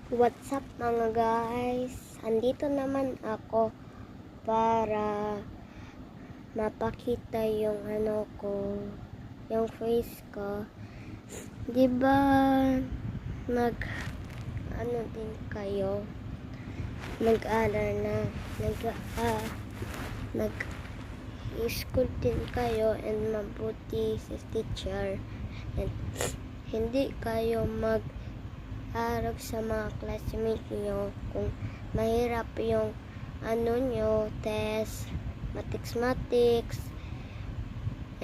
What's up mga guys? Andito naman ako para mapakita yung yung face ko. 'Di ba nag din kayo? Nag-aral na, nag-school din kayo and mabuti si teacher. And hindi kayo arap sa mga classmate nyo kung mahirap yung nyo, test, mathematics,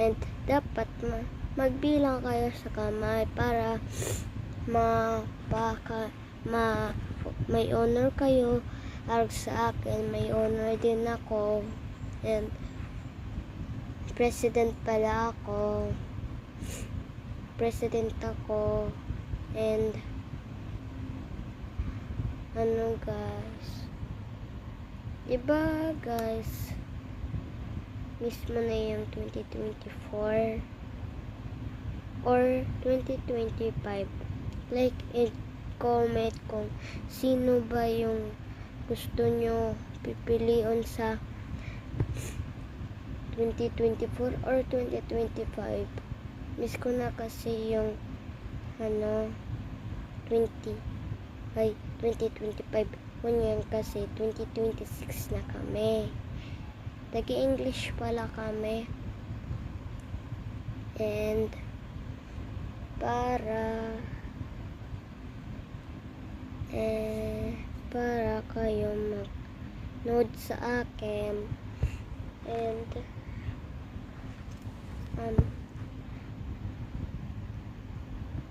and dapat magbilang kayo sa kamay para may honor kayo. Arap sa akin, may honor din ako, and president ako, and guys, diba guys, mismo na yung 2024 or 2025. Like and comment kung sino ba yung gusto nyo pipiliin sa 2024 or 2025. Miss ko na kasi yung 2025 yan kasi 2026 na kami. Tagi-English pala kami. And para kayo mag-nood sa akin, and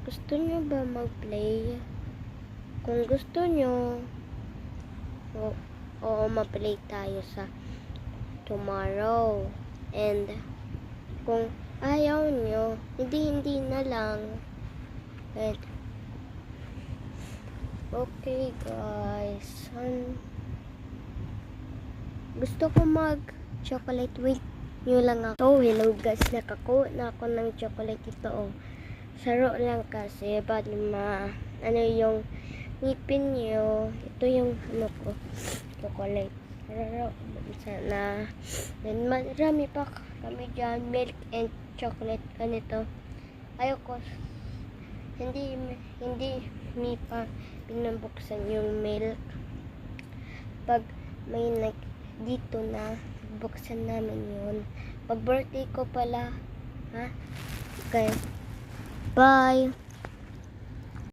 gusto nyo ba mag-play? Kung gusto nyo, oo, ma-play tayo sa tomorrow. And kung ayaw nyo, hindi na lang. And okay guys, gusto ko mag-chocolate with nyo lang ako. Hello guys, nakakuha na ako ng chocolate ito. Saro lang kasi ba't yung ngipin nyo. Ito yung ko, chocolate. Saro sana. Then marami pa kami dyan, milk and chocolate ganito. Ayoko, hindi mi pa pinabuksan yung milk. Pag may dito na, buksan namin yun. Pag birthday ko pala, ha? Okay. Bye!